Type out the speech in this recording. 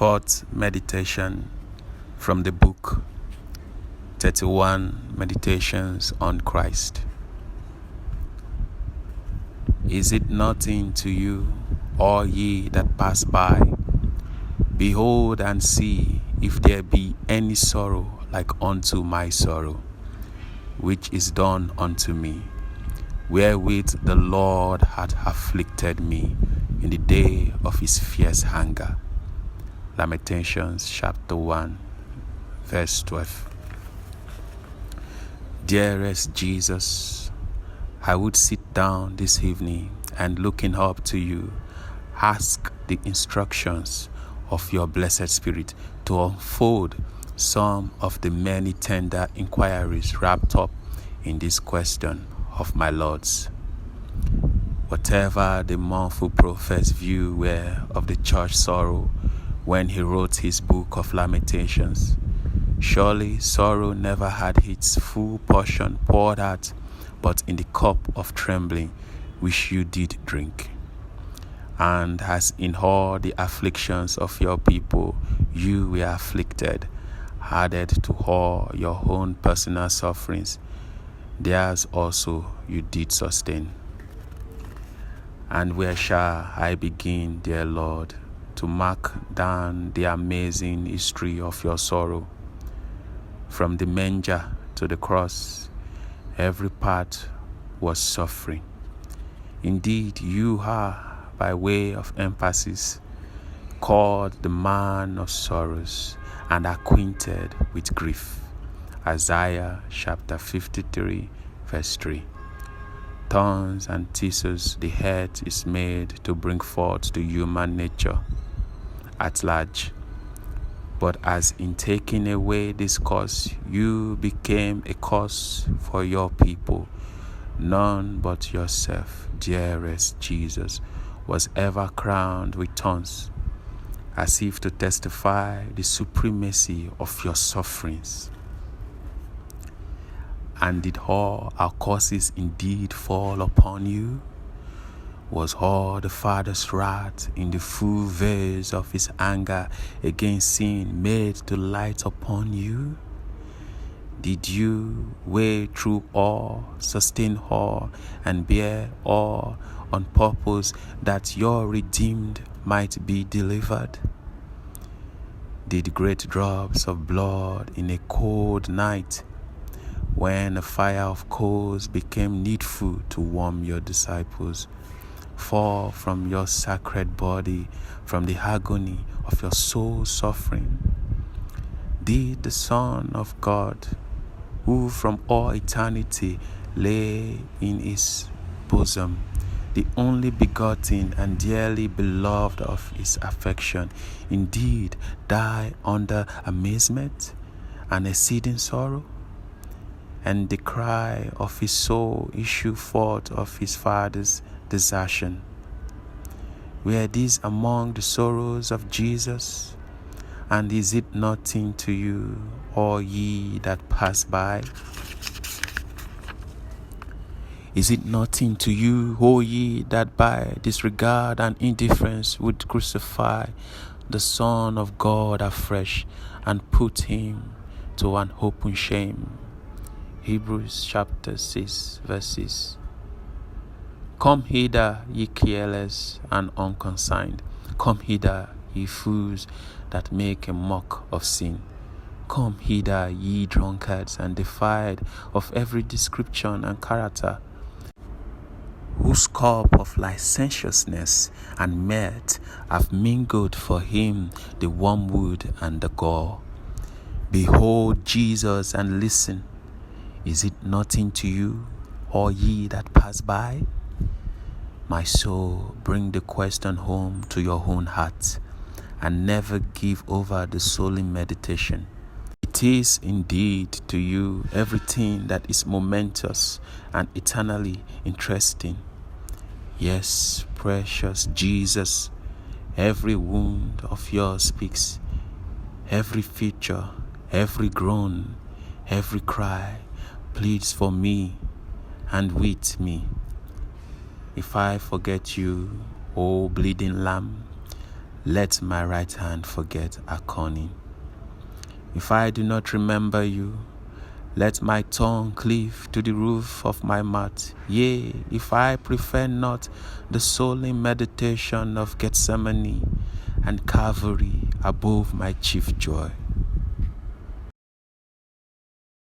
Fourth meditation from the book 31 Meditations on Christ. Is it nothing to you, all ye that pass by? Behold and see if there be any sorrow like unto my sorrow, which is done unto me, wherewith the Lord hath afflicted me in the day of his fierce anger. Lamentations chapter 1 verse 12. Dearest Jesus, I would sit down this evening and, looking up to you, ask the instructions of your blessed Spirit to unfold some of the many tender inquiries wrapped up in this question of my Lord's. Whatever the mournful prophet's view were of the church sorrow when he wrote his book of Lamentations, surely sorrow never had its full portion poured out but in the cup of trembling which you did drink. And as in all the afflictions of your people you were afflicted, added to all your own personal sufferings, theirs also you did sustain. And where shall I begin, dear Lord, to mark down the amazing history of your sorrow? From the manger to the cross, every part was suffering. Indeed, you are, by way of emphasis, called the man of sorrows and acquainted with grief. Isaiah chapter 53 verse 3. Thorns and thistles the earth is made to bring forth to human nature at large. But as in taking away this curse, you became a curse for your people. None but yourself, dearest Jesus, was ever crowned with thorns, as if to testify the supremacy of your sufferings. And did all our curses indeed fall upon you? Was all the Father's wrath in the full verge of his anger against sin made to light upon you? Did you weigh through all, sustain all, and bear all on purpose that your redeemed might be delivered? Did great drops of blood in a cold night, when a fire of coals became needful to warm your disciples, fall from your sacred body, from the agony of your soul suffering? Did the Son of God, who from all eternity lay in his bosom, the only begotten and dearly beloved of his affection, indeed die under amazement and exceeding sorrow? And the cry of his soul issue forth of his Father's desertion? Were these among the sorrows of Jesus? And is it nothing to you, all ye that pass by? Is it nothing to you, all ye that by disregard and indifference would crucify the Son of God afresh and put him to an open shame? Hebrews chapter 6 verse 6. Come hither, ye careless and unconsigned. Come hither, ye fools that make a mock of sin. Come hither, ye drunkards and defied of every description and character, whose cup of licentiousness and mirth have mingled for him the wormwood and the gall. Behold Jesus and listen. Is it nothing to you, all ye that pass by? My soul, bring the question home to your own heart, and never give over the solemn meditation. It is indeed to you everything that is momentous and eternally interesting. Yes, precious Jesus, every wound of yours speaks, every feature, every groan, every cry pleads for me and with me. If I forget you, O bleeding Lamb, let my right hand forget her cunning. If I do not remember you, let my tongue cleave to the roof of my mouth. Yea, if I prefer not the solemn meditation of Gethsemane and Calvary above my chief joy.